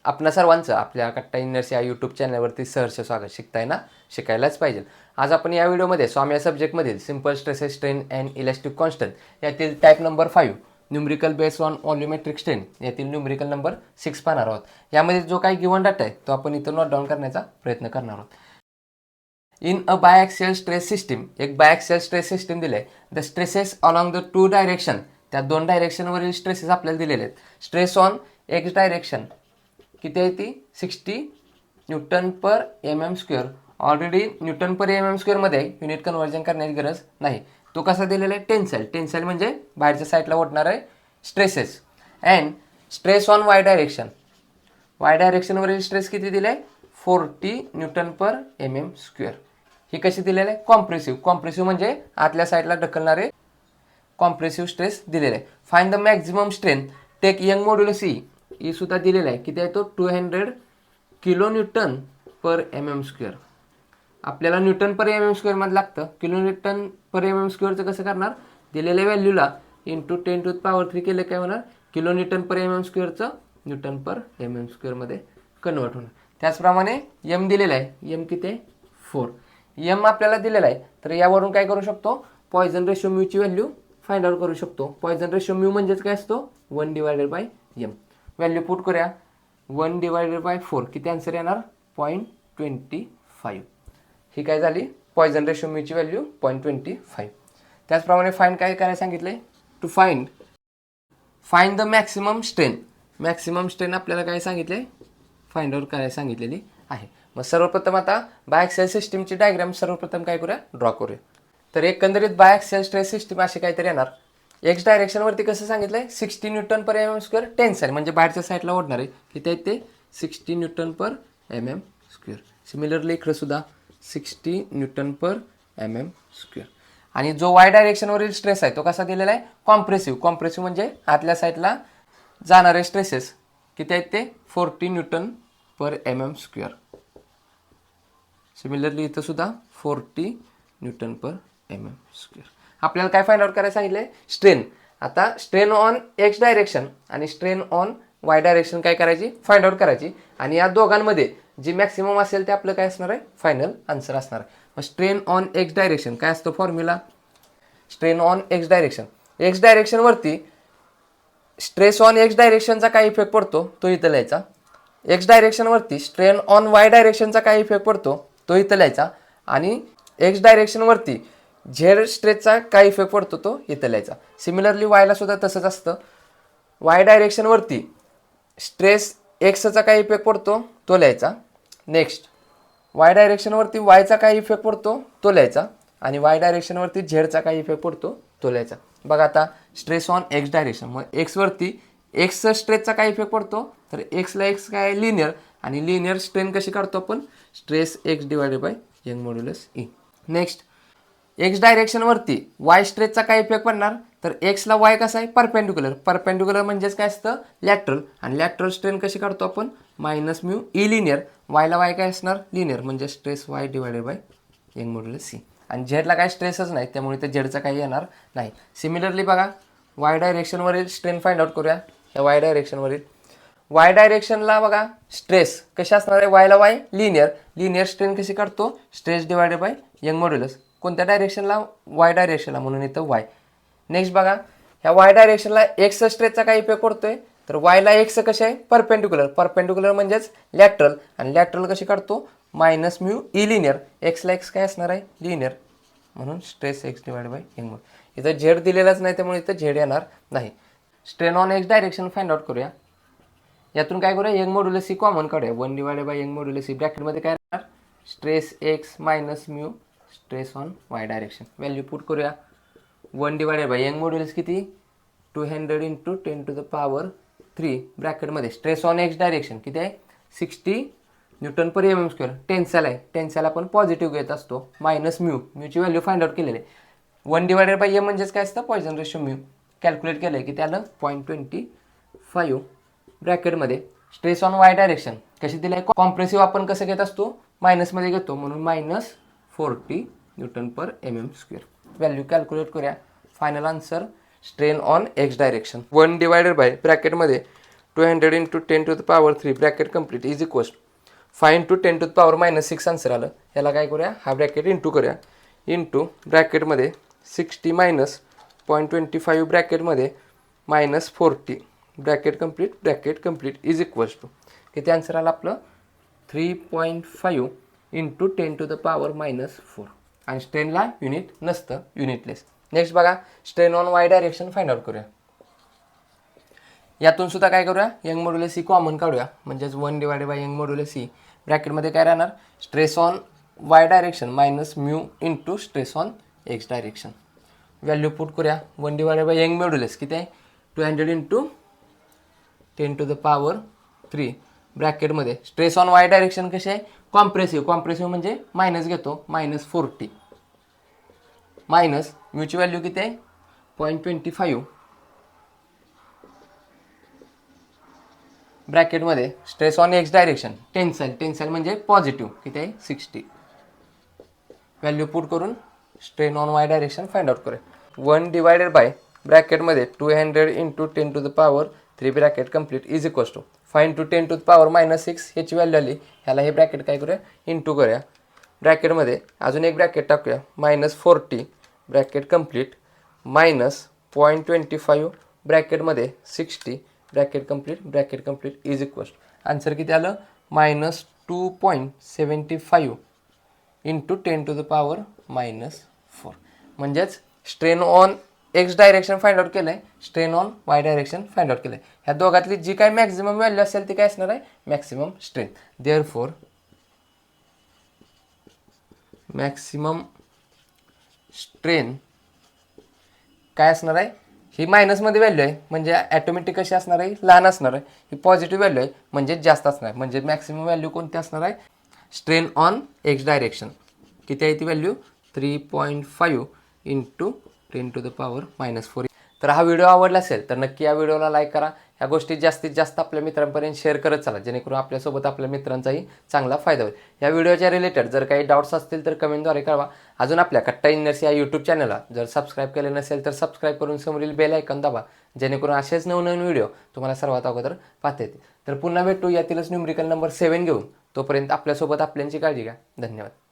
आपणा सर्वांचं आपल्या कट्टा इनर्स या यूट्यूब चॅनलवरती सहर्ष स्वागत. शिकताय ना, शिकायलाच पाहिजे. आज आपण या व्हिडिओमध्ये स्वामी या सब्जेक्टमधील simple stresses strain and elastic constant यातील type number 5 numerical based on volumetric strain यातील न्यूमरिकल नंबर 6 पाहणार आहोत. यामध्ये जो काही गिवन डाटा आहे तो आपण इथं नोट डाऊन करण्याचा प्रयत्न करणार आहोत. इन अ बायॲक्सियल स्ट्रेस सिस्टीम, एक बायॲक्सियल स्ट्रेस सिस्टीम दिले आहे. The stresses along the two direction, त्या दोन डायरेक्शनवरील स्ट्रेसेस आपल्याला दिलेले आहेत. स्ट्रेस ऑन एक्स डायरेक्शन किती आहे ती 60 newton per mm square. Already Newton per mm स्क्वेअरमध्ये युनिट कन्व्हर्जन करण्याची गरज नाही. तो कसा दिलेला आहे टेन्साईल. टेन्साईल म्हणजे बाहेरच्या साईडला ओढणार आहे stresses. And stress on Y direction, Y डायरेक्शनवरील स्ट्रेस किती दिले आहे 40 न्यूटन पर mm स्क्वेअर. ही कशी दिलेलं आहे कॉम्प्रेसिव्ह. कॉम्प्रेसिव्ह म्हणजे आतल्या साईडला ढकलणारे कॉम्प्रेसिव्ह स्ट्रेस दिलेले आहे. Find the maximum strength take Young modulus E सुद्धा दिलेला आहे. किती आहे तो 200 kilo newton per mm square. आपल्याला न्यूटन पर mm स्क्वेअर मध्ये लागतं. किलो न्यूटन पर mm स्क्वेअरचं कसं करणार, दिलेल्या व्हॅल्यूला इंटू 10⁻³ केलं काय होणार किलो न्यूटन पर mm स्क्वेअरचं न्यूटन पर mm स्क्वेअरमध्ये कन्वर्ट होणार. त्याचप्रमाणे m दिलेला आहे. m किती आहे 4. m आपल्याला दिलेला आहे तर यावरून काय करू शकतो, पॉयझन रेशो म्यूची व्हॅल्यू फाइंड आउट करू शकतो. पॉयझन रेशो म्यू म्हणजेच काय असतो 1/m. व्हॅल्यू पुट करूया 1/4 किती आन्सर येणार 0.25. ही काय झाली पॉयझन रेशो म्यूची व्हॅल्यू 0.25. त्याचप्रमाणे फाइंड काय करायला सांगितलंय to find the maximum strain. Maximum strain आपल्याला काय सांगितले फाइंड आउट करायला सांगितलेली आहे. मग सर्वप्रथम आता बायॲक्सियल सिस्टीमची डायग्राम सर्वप्रथम काय करूया ड्रॉ करूया. तर एकंदरीत बायॲक्सियल स्ट्रेस सिस्टीम अशी काहीतरी येणार. एक्स डायरेक्शनवरती कसं सांगितलंय 60 newton per mm square tensile म्हणजे बाहेरच्या साईडला ओढणार आहे. किती आहे ते 60 newton per mm square. Similarly इकडे सुद्धा 60 न्यूटन पर mm स्क्वेअर. आणि जो वाय डायरेक्शनवरील स्ट्रेस आहे तो कसा दिलेला आहे कॉम्प्रेसिव्ह. कॉम्प्रेसिव्ह म्हणजे आतल्या साईडला जाणारे स्ट्रेसेस किती आहेत ते 40 newton per mm square. Similarly इथं सुद्धा 40 न्यूटन पर mm स्क्वेअर. आपल्याला काय फाइंड आउट करायला सांगितलंय स्ट्रेन. आता स्ट्रेन ऑन एक्स डायरेक्शन आणि स्ट्रेन ऑन वाय डायरेक्शन काय करायची फाइंड आउट करायची. आणि या दोघांमध्ये जी मॅक्सिमम असेल ते आपलं काय असणार आहे फायनल आन्सर असणार आहे. मग स्ट्रेन ऑन एक्स डायरेक्शन काय असतो formula, strain on x direction. X डायरेक्शनवरती स्ट्रेस ऑन एक्स डायरेक्शनचा काय इफेक्ट पडतो तो इथं लिहायचा. एक्स डायरेक्शनवरती स्ट्रेन ऑन वाय डायरेक्शनचा काय इफेक्ट पडतो तो इथं लिहायचा. आणि एक्स डायरेक्शनवरती झेड स्ट्रेसचा काय इफेक्ट पडतो तो इथं लिहायचा. सिमिलरली वायला सुद्धा तसंच असतं. वाय डायरेक्शनवरती स्ट्रेस एक्सचा काय इफेक्ट पडतो तो लिहायचा. नेक्स्ट वाय डायरेक्शनवरती वायचा काय इफेक्ट पडतो तो लिहायचा. आणि वाय डायरेक्शनवरती झेडचा काय इफेक्ट पडतो तो लिहायचा. बघा आता स्ट्रेस ऑन एक्स डायरेक्शन मग एक्सवरती एक्सचा स्ट्रेसचा काय इफेक्ट पडतो तर एक्सला एक्स काय लिनियर. आणि लिनियर स्ट्रेन कशी काढतो आपण stress X divided by Young modulus E. Next X डायरेक्शनवरती वाय स्ट्रेसचा काय इफेक्ट पडणार तर एक्सला वाय कसा आहे परपेंडिक्युलर. परपेंडिक्युलर म्हणजेच काय असतं लॅटरल. आणि लॅटरल स्ट्रेन कशी काढतो आपण मायनस म्यू ई लिनियर. वायला वाय काय असणार लिनियर म्हणजे stress Y divided by Young modulus C. आणि झेडला काय स्ट्रेसच नाही त्यामुळे ते झेडचा काही येणार नाही. सिमिलरली बघा वाय डायरेक्शनवरील स्ट्रेन फाइंड आउट करूया. ह्या वाय डायरेक्शनवरील वाय डायरेक्शनला बघा स्ट्रेस कशी असणार आहे वायला वाय लिनियर. लिनियर स्ट्रेन कशी काढतो stress divided by Young modulus. कोणत्या डायरेक्शनला वाय डायरेक्शनला म्हणून इथं वाय. नेक्स्ट बघा ह्या वाय डायरेक्शनला एक्स स्ट्रेसचा काय इफेक्ट पडतोय तर वायला एक्स कसे आहे परपेंडिक्युलर. परपेंडिक्युलर म्हणजेच लॅटरल. आणि लॅटरल कशी काढतो मायनस म्यू ई लिनियर. एक्सला एक्स काय असणार आहे लिनियर म्हणून stress x divided by Young modulus. इथं झेड दिलेलाच नाही त्यामुळे इथं झेड येणार नाही. Strain on x direction find out करूया. यातून काय करूया यंग मॉड्युलस सी कॉमन काढूया. 1 बाय यंग मॉड्युलस सी ब्रॅकेटमध्ये काय येणार stress x minus mu stress on Y direction. Value put करूया 1 बाय यंग मॉड्युलस किती 200 इंटू 10⁻³ ब्रॅकेटमध्ये स्ट्रेस ऑन एक्स डायरेक्शन किती आहे 60 newton per mm square. Tensile आहे. टेन्साईल आपण पॉझिटिव्ह घेत असतो मायनस म्यू. म्यूची व्हॅल्यू फाइंड आउट केलेली आहे. 1 बाय m म्हणजेच काय असतं पॉयझन रेशो म्यू. कॅल्क्युलेट केलं आहे की त्याला 0.25 ब्रॅकेटमध्ये स्ट्रेस ऑन वाय डायरेक्शन कशी दिली आहे कॉम्प्रेसिव्ह आपण कसं घेत असतो मायनसमध्ये घेतो म्हणून -40 newton per mm square. Value calculate करूया. Final answer strain on x direction 1 divided by ब्रॅकेटमध्ये 200 into 10⁻³ bracket complete is equals 5 into 10⁻⁻6 answer आलं. याला काय करूया, हा ब्रॅकेट इंटू करूया. इंटू ब्रॅकेटमध्ये 60 मायनस 0.25 ब्रॅकेटमध्ये -40 bracket complete is equals to किती आन्सर आलं आपलं 3.5 इंटू 10⁻⁻4 आणि स्ट्रेनला युनिट नसतं, युनिटलेस. नेक्स्ट बघा, strain on Y direction find out करूया. यातून सुद्धा काय करूया, यंग मॉड्युलस सी कॉमन काढूया. म्हणजेच 1// यंग मॉड्युलस सी ब्रॅकेटमध्ये काय राहणार, stress on Y direction minus mu into stress on x direction. Value put करूया. 1// यंग मॉड्युलस किती आहे, 200 इंटू 10⁻³ ब्रॅकेटमध्ये स्ट्रेस ऑन वाय डायरेक्शन कसे आहे, कॉम्प्रेसिव्ह म्हणजे मायनस घेतो, -40 मायनस म्यूची व्हॅल्यू किती आहे 0.25 ब्रॅकेटमध्ये stress on x direction tensile म्हणजे पॉझिटिव्ह किती आहे 60. व्हॅल्यू पुट करून strain on Y direction find out करूया. 1// ब्रॅकेटमध्ये 200 into 10⁻³ bracket complete is equals to 5 into 10⁻⁻6 याची व्हॅल्यू आली. ह्याला हे ब्रॅकेट काय करूया, इंटू करूया. ब्रॅकेटमध्ये अजून एक ब्रॅकेट टाकूया, -40 bracket complete minus 0.25 ब्रॅकेटमध्ये 60 bracket complete is equals. Answer किती आलं, -2.75 इंटू 10⁻⁻4. म्हणजेच strain on x direction find out केलं आहे, strain on Y direction find out केलं आहे. ह्या दोघातली जी काय मॅक्झिमम व्हॅल्यू असेल ती काय असणार आहे, maximum strain. Therefore maximum strain काय असणार आहे, ही मायनसमध्ये व्हॅल्यू आहे म्हणजे ॲटोमॅटिक कशी असणार आहे, लहान असणार आहे. ही पॉझिटिव्ह व्हॅल्यू आहे म्हणजे जास्त असणार आहे. म्हणजे मॅक्सिमम व्हॅल्यू कोणती असणार आहे, स्ट्रेन ऑन एक्स डायरेक्शन किती आहे ती व्हॅल्यू 3.5 इंटू 10⁻⁻4. तर हा व्हिडिओ आवडला असेल तर नक्की या व्हिडिओला लाईक करा. ह्या गोष्टी जास्तीत जास्त आपल्या मित्रांपर्यंत शेअर करत चला, जेणेकरून आपल्यासोबत आपल्या मित्रांचाही चांगला फायदा होईल. या व्हिडिओच्या रिलेटेड जर काही डाऊट्स असतील तर कमेंटद्वारे कळवा. अजून आपल्या कट्टा इंजिनियर्स या यूट्यूब चॅनलला जर सबस्क्राईब केले नसेल तर सबस्क्राईब करून समोरील बेल आयकॉन दाबा, जेणेकरून असेच नवनवीन व्हिडिओ तुम्हाला सर्वात अगोदर पाहता येतील. तर पुन्हा भेटू यातीलच न्यूमरिकल नंबर 7 घेऊन. तोपर्यंत आपल्यासोबत आपल्यांची काळजी घ्या. धन्यवाद.